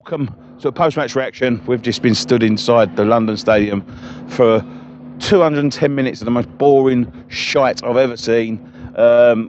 Welcome to a post-match reaction. We've just been stood inside the London Stadium for 210 minutes of the most boring shite I've ever seen.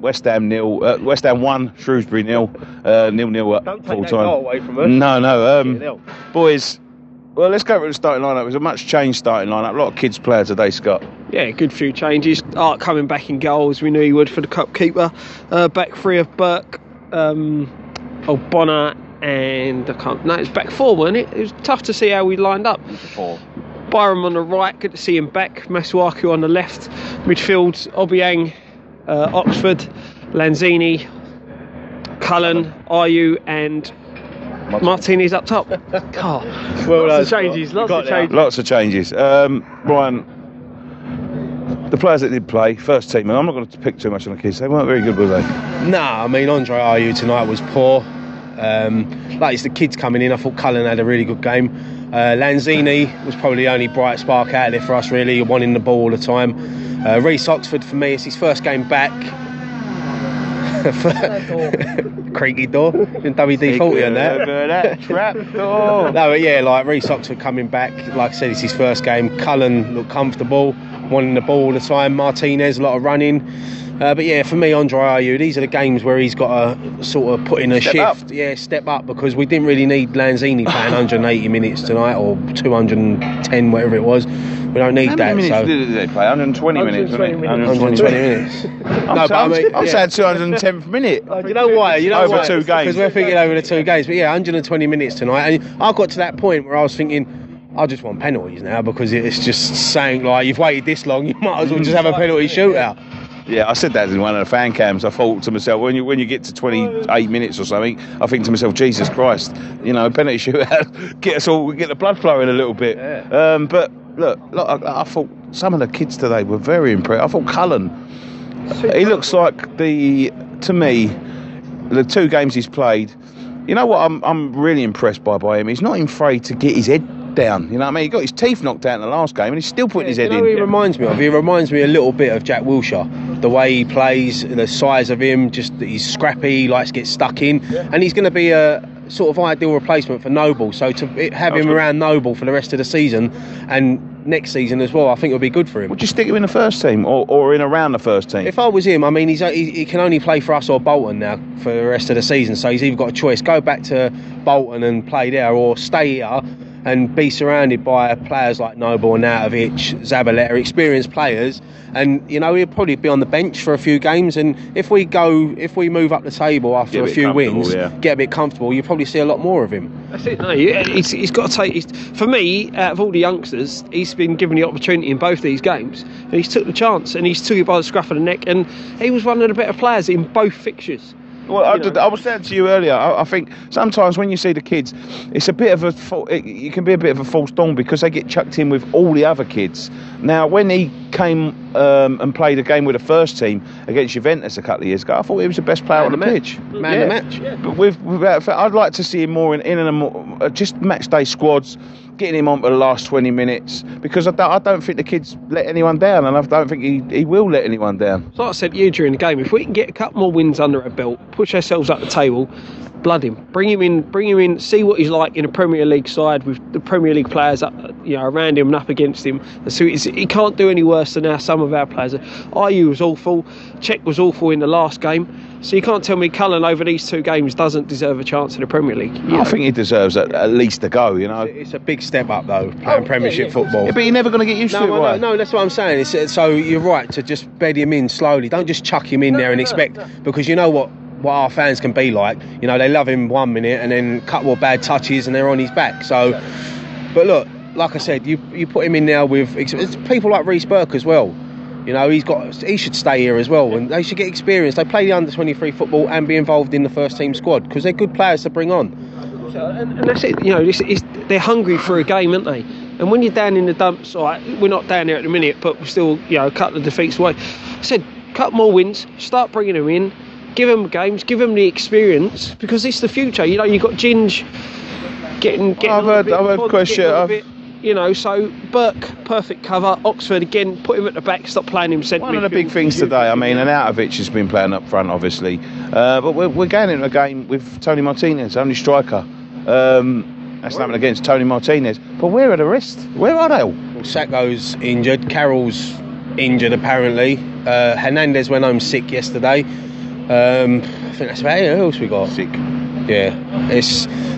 West Ham 1, Shrewsbury 0, 0-0 at Don't full take that time. goal away from us. No. Boys, well, let's go through the starting lineup. It was a much changed starting lineup. A lot of kids players today, Scott. Yeah, good few changes. Art coming back in goals. We knew he would for the cup keeper. Back three of Burke, Bonner, and it's back four, wasn't it? It was tough to see how we lined up. Byram on the right, good to see him back. Masuaku on the left. Midfield, Obiang, Oxford, Lanzini, Cullen, Ayew, and Martinez up top. God, lots of changes. Lots of changes. Brian, the players that did play, first team, and I'm not going to pick too much on the kids. They weren't very good, were they? Nah, I mean, Andre Ayew tonight was poor. Like it's the kids coming in. I thought Cullen had a really good game. Lanzini was probably the only bright spark out there for us, really, wanting the ball all the time. Reece Oxford, for me, it's his first game back. Creaky door. WD-40 on that. Trap door. No, but yeah, like Reece Oxford coming back. Like I said, it's his first game. Cullen looked comfortable, wanting the ball all the time. Martinez, a lot of running. But yeah, for me, Andre Ayew, these are the games where he's got to sort of put in a shift. Yeah, step up, because we didn't really need Lanzini playing 180 minutes tonight, or 210, whatever it was. We don't need that. How many minutes did they play? 120 minutes, wasn't it? 120 minutes. I'm saying 210th minute. You know why? Over 2 games. Because we're thinking over the 2 games. But yeah, 120 minutes tonight. And I got to that point where I was thinking, I just want penalties now, because it's just saying, like, you've waited this long, you might as well just have a penalty shootout. Yeah, I said that in one of the fan cams. I thought to myself, when you get to 28 minutes or something, I think to myself, Jesus Christ, penalty shootout, get the blood flowing a little bit. Yeah. But look, I thought some of the kids today were very impressed. I thought Cullen, he looks like to me, the 2 games he's played. You know what I'm really impressed by him? He's not afraid to get his head down. You know what I mean? He got his teeth knocked out in the last game and he's still putting his head in. He reminds me a little bit of Jack Wilshere. The way he plays, the size of him, just he's scrappy, he likes to get stuck in, and he's going to be a sort of ideal replacement for Noble. So to have him around Noble for the rest of the season and next season as well, I think it would be good for him. Would you stick him in the first team or in around the first team? If I was him, I mean, he can only play for us or Bolton now for the rest of the season. So he's either got a choice: go back to Bolton and play there, or stay here and be surrounded by players like Noble, Nautovic, Zabaleta, experienced players, and he'll probably be on the bench for a few games. And if we move up the table after a few wins, get a bit comfortable, you'll probably see a lot more of him. That's it. No, he's got to take. For me, out of all the youngsters, he's been given the opportunity in both these games, and he's took the chance, and he's took it by the scruff of the neck, and he was one of the better players in both fixtures. Well, I was saying to you earlier, I think sometimes when you see the kids, it's a bit of it can be a bit of a false dawn, because they get chucked in with all the other kids. Now, when he came and played a game with the first team against Juventus a couple of years ago, I thought he was the best player on the pitch. Man of the match. Yeah. But I'd like to see him more in and more, just match day squads, getting him on for the last 20 minutes, because I don't think the kids let anyone down, and I don't think he will let anyone down. So like I said to you during the game, if we can get a couple more wins under our belt, push ourselves up the table, blood him, bring him in, see what he's like in a Premier League side with the Premier League players up, around him and up against him. So he can't do any worse than some of our players. Ayew was awful, Czech was awful in the last game. So you can't tell me Cullen over these 2 games doesn't deserve a chance in the Premier League. I think he deserves at least a go. It's a big step up though, playing Premiership football. Yeah, but you're never going to get used to it. No, that's what I'm saying. So you're right to just bed him in slowly. Don't just chuck him in there and expect, because you know what our fans can be like. They love him 1 minute and then a couple of bad touches and they're on his back. So, but look, like I said, you put him in now with people like Reece Burke as well. He should stay here as well, and they should get experience. They play the under-23 football and be involved in the first team squad, because they're good players to bring on. And that's it. They're hungry for a game, aren't they? And when you're down in the dumps, all right, we're not down there at the minute, but we're still a couple of defeats away. I said, couple more wins, start bringing them in, give them games, give them the experience, because it's the future. You've got Ginge getting. I've heard question. So Burke, perfect cover. Oxford again, put him at the back, stop playing him centre. One of the big things today, and Nautovic has been playing up front, obviously, but we're going into a game with Tony Martinez, only striker. That's nothing against Tony Martinez. But where are the rest? Where are they all? Well, Sacco's injured. Carroll's injured apparently. Hernandez went home sick yesterday. I think that's about it. Who else we got? Sick. Yeah.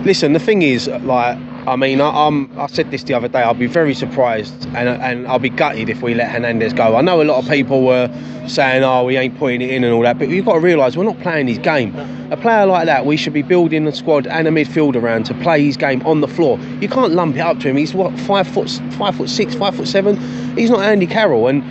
Listen, the thing is, like, I mean, I said this the other day. I'll be very surprised and I'll be gutted if we let Hernandez go. I know a lot of people were saying, "Oh, we ain't putting it in" and all that, but you've got to realise we're not playing his game. A player like that, we should be building a squad and a midfield around to play his game on the floor. You can't lump it up to him. He's what, 5'6", 5'7". He's not Andy Carroll. And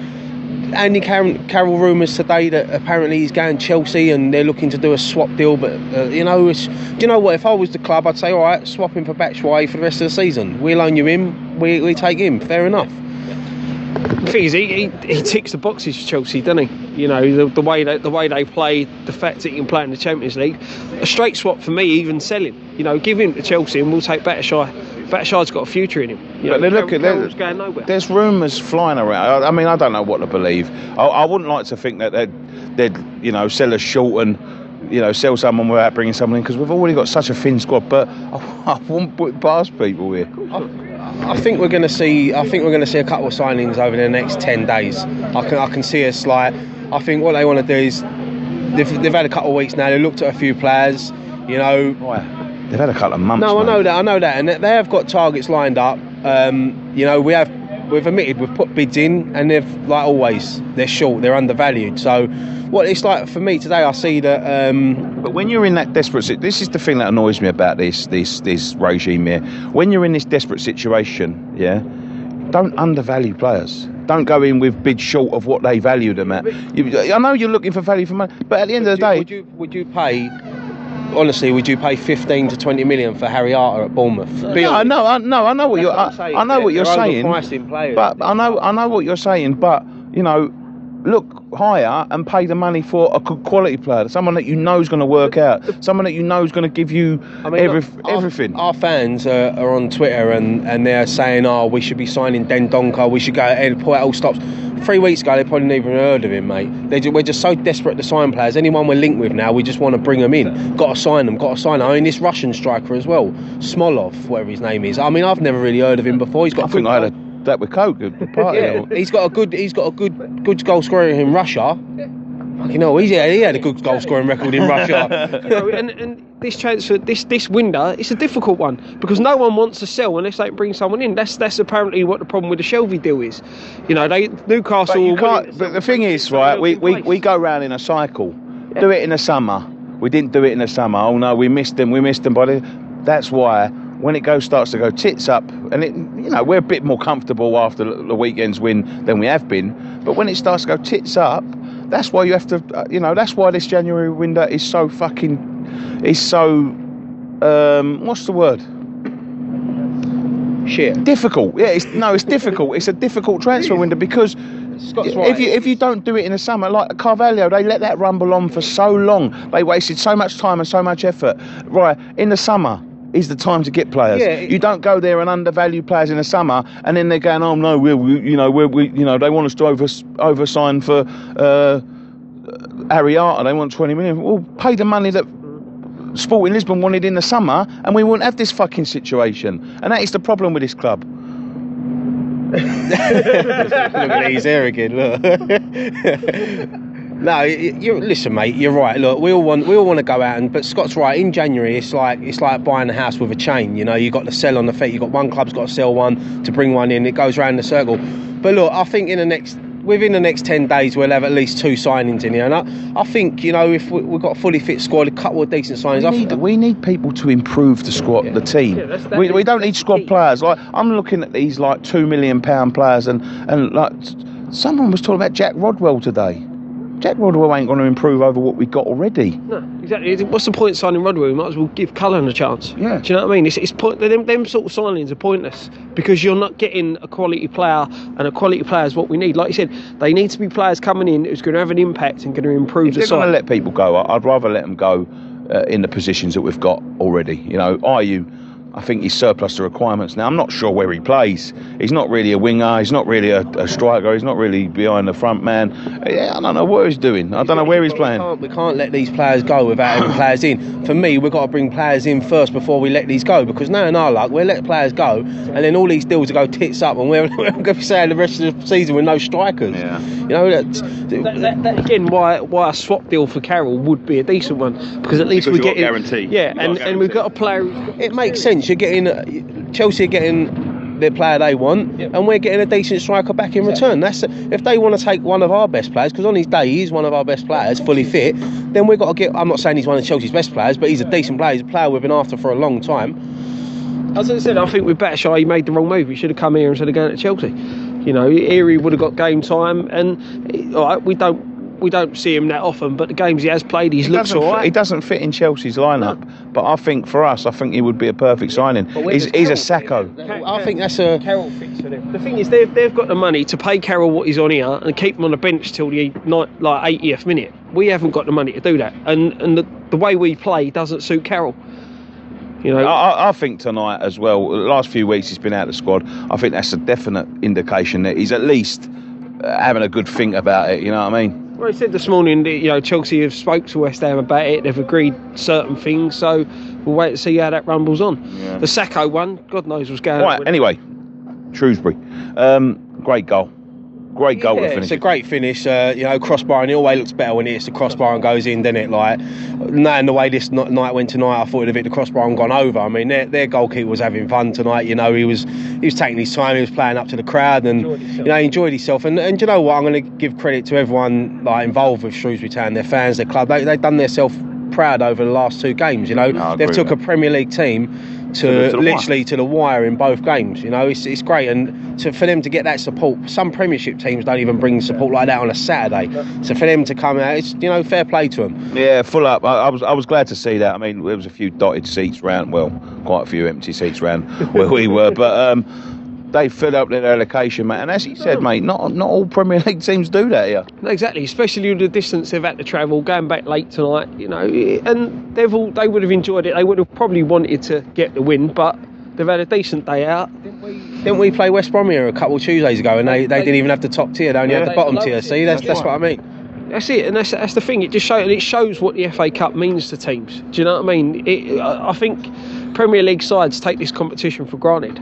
Andy Carroll rumours today that apparently he's going Chelsea and they're looking to do a swap deal. But do you know what? If I was the club, I'd say, all right, swap him for Batshuayi for the rest of the season. We'll loan you him. We take him. Fair enough. The thing is, he ticks the boxes for Chelsea, doesn't he? You know, the way they play, the fact that he can play in the Champions League, a straight swap for me. Even selling, you know, give him to Chelsea and we'll take Batshuayi. Batshuayi's got a future in him. But Carroll's going nowhere. There's rumours flying around. I mean, I don't know what to believe. I wouldn't like to think that they'd sell us short and sell someone without bringing someone in, because we've already got such a thin squad. But I won't put it past people here. I think we're going to see a couple of signings over the next 10 days. I can see us, like, I think what they want to do is they've had a couple of weeks now. They looked at a few players, you know. Right. They've had a couple of months. No, mate. I know that, and they have got targets lined up. We've admitted we've put bids in, and they've, like always, they're short, they're undervalued. So, what it's like for me today, I see that. But when you're in that desperate, this is the thing that annoys me about this regime here. When you're in this desperate situation, yeah, don't undervalue players. Don't go in with bids short of what they value them at. I know you're looking for value for money, but at the end of the day, would you pay? Honestly, would you pay 15 to 20 million for Harry Arter at Bournemouth? No, I know what you're. I know what you're saying. But I know what you're saying. But look higher and pay the money for a good quality player, someone that you know is going to work out, someone that you know is going to give you everything. Our fans are on Twitter and they're saying, "Oh, we should be signing Dendoncker. We should go ahead and pull out all stops." 3 weeks ago, they probably never even heard of him, mate. We're just so desperate to sign players. Anyone we're linked with now, we just want to bring them in. Got to sign them. I mean, this Russian striker as well, Smolov, whatever his name is. I mean, I've never really heard of him before. He's got. I think I had that with Coke at the party. Yeah, he's got a good goal scorer in Russia. He had a good goal scoring record in Russia. And this transfer, this window, it's a difficult one because no one wants to sell unless they bring someone in. That's apparently what the problem with the Shelby deal is. Newcastle. But the thing is, right? We go round in a cycle. Yeah. Do it in the summer. We didn't do it in the summer. Oh no, we missed them. That's why. When it starts to go tits up, and we're a bit more comfortable after the weekend's win than we have been. But when it starts to go tits up, that's why you have to, that's why this January window is so what's the word? Shit. Difficult. Yeah, it's difficult. It's a difficult transfer window because if you don't do it in the summer, like Carvalho, they let that rumble on for so long. They wasted so much time and so much effort. Right, in the summer is the time to get players. Yeah, you don't go there and undervalue players in the summer, and then they're going, "Oh no, we they want us to oversign for Harry Arter. They want 20 million. Well, pay the money that Sporting Lisbon wanted in the summer, and we wouldn't have this fucking situation. And that is the problem with this club." Look at his hair again. Look. No, listen, mate. You're right. Look, we all want to go out, but Scott's right. In January, it's like buying a house with a chain. You got to sell on the feet. You got one club's got to sell one to bring one in. It goes round the circle. But look, I think within the next 10 days, we'll have at least 2 signings in here. And I think if we've got a fully fit squad, a couple of decent signings. We need people to improve the squad, the team. Yeah, we don't need squad players. Like I'm looking at these like £2 million players, and like someone was talking about Jack Rodwell today. Jack Rodwell ain't going to improve over what we've got already. No, exactly. What's the point signing Rodwell? We might as well give Cullen a chance. Yeah. Do you know what I mean? It's point. Them sort of signings are pointless because you're not getting a quality player, and a quality player is what we need. Like you said, they need to be players coming in who's going to have an impact and going to improve the side. If they're going to let people go, I'd rather let them go in the positions that we've got already. Ayew, I think he's surplus to requirements now. I'm not sure where he plays. He's not really a winger. He's not really a striker. He's not really behind the front man. Yeah, I don't know what he's doing. I don't know where he's playing. We can't let these players go without having players in. For me, we've got to bring players in first before we let these go, because now in our luck, we'll let players go, and then all these deals will go tits up, and we're going to be saying the rest of the season with no strikers. Yeah. You know, that again, why a swap deal for Carroll would be a decent one, because at least we get guarantee. Yeah, and we've got a player. It makes sense. You're getting Chelsea are getting the player they want, and we're getting a decent striker back in return. That's if they want to take one of our best players, because on his day he's one of our best players, fully fit. Then we've got to get. I'm not saying he's one of Chelsea's best players, but he's a decent player. He's a player we've been after for a long time. As I said, I think with Batshuayi he made the wrong move. He should have come here instead of going to Chelsea. You know, here he would have got game time, and all right, we don't see him that often, but the games he has played, he looks all right. He doesn't fit in Chelsea's lineup, but I think for us, I think he would be a perfect signing. He's a Sacco. I think that's a Carroll fits for them. The thing is, they've got the money to pay Carroll what he's on here and keep him on the bench till the 80th minute. We haven't got the money to do that, and the way we play doesn't suit Carroll. You know, I think tonight as well, the last few weeks he's been out of the squad, I think that's a definite indication that he's at least having a good think about it, you know what I mean? Well, he said this morning that, you know, Chelsea have spoke to West Ham about it, they've agreed certain things, so we'll wait and see how that rumbles on. Yeah. The Sacco one, God knows what's going on. Right, anyway, Shrewsbury, great goal. Great goal to finish. It's a great finish, you know, crossbar, and it always looks better when it hits the crossbar and goes in, doesn't it? Like, knowing the way this night went tonight, I thought it'd have hit the crossbar and gone over. I mean, their goalkeeper was having fun tonight, you know, he was taking his time, he was playing up to the crowd, and you know, he enjoyed himself. And you know what, I'm going to give credit to everyone like involved with Shrewsbury Town, their fans, their club. They've done themselves proud over the last two games, you know. They've took a Premier League team to literally to the wire in both games, you know. It's great, and for them to get that support. Some Premiership teams don't even bring support like that on a Saturday, so for them to come out, it's, you know, fair play to them. Yeah, full up. I was glad to see that. I mean, there was a few dotted seats round, well, quite a few empty seats round where we were, but they filled up their allocation, mate. And as you said, mate, not all Premier League teams do that here. Exactly, especially with the distance they've had to travel, going back late tonight, you know. And they would have enjoyed it. They would have probably wanted to get the win, but they've had a decent day out. Didn't we play West Brom here a couple of Tuesdays ago, and they didn't even have the top tier, they only had the bottom tier. See, that's what I mean. That's it, and that's the thing. It shows what the FA Cup means to teams. Do you know what I mean? I think Premier League sides take this competition for granted.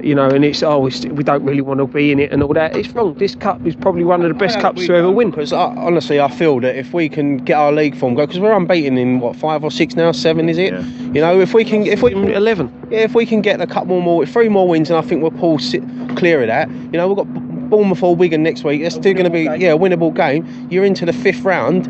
You know, and it's we don't really want to be in it and all that. It's wrong. This cup is probably one of the best cups to ever win. Because honestly, I feel that if we can get our league form go, because we're unbeaten in what, 5 or 6 now, 7 is it? Yeah. You know, if we 11. Yeah, if we can get a couple more, 3 more wins, and I think we'll pull clear of that. You know, we've got Bournemouth or Wigan next week. It's still going to be a winnable game. You're into the 5th round.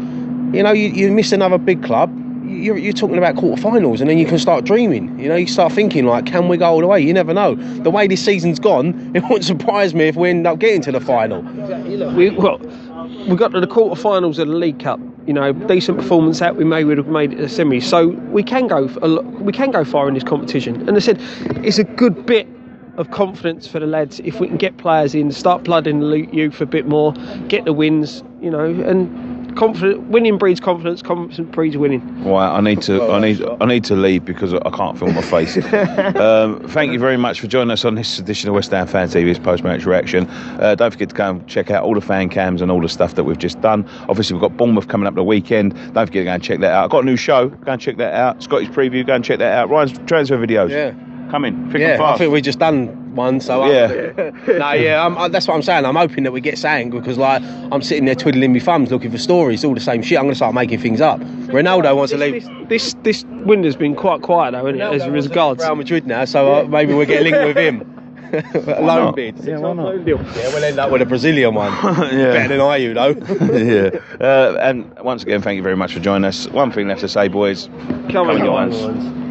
You know, you miss another big club. You're talking about quarterfinals, and then you can start dreaming. You know, you start thinking like, can we go all the way? You never know. The way this season's gone, it wouldn't surprise me if we end up getting to the final. We got to the quarterfinals of the League Cup. You know, decent performance out. We would have made it to the semis, so we can go far in this competition. And I said, it's a good bit of confidence for the lads if we can get players in, start blooding the youth a bit more, get the wins. You know, and. Winning breeds confidence. Confidence breeds winning. Right, I need to leave because I can't feel my face. Thank you very much for joining us on this edition of West Ham Fan TV's post-match reaction. Don't forget to go and check out all the fan cams and all the stuff that we've just done. Obviously, we've got Bournemouth coming up the weekend. Don't forget to go and check that out. I've got a new show. Go and check that out. Scottish preview. Go and check that out. Ryan's transfer videos. Yeah. Coming. Thick and fast. I think we've just done one, so that's what I'm saying. I'm hoping that we get something, because like I'm sitting there twiddling my thumbs looking for stories, all the same shit. I'm going to start making things up. Ronaldo wants to leave. This window's been quite quiet though, isn't it? As regards Real Madrid now, so maybe we'll get linked with him. A loan bid. Yeah, why not? Yeah, we'll end up with a Brazilian one. Better than I, though. And once again, thank you very much for joining us. One thing left to say, boys. Come on, guys.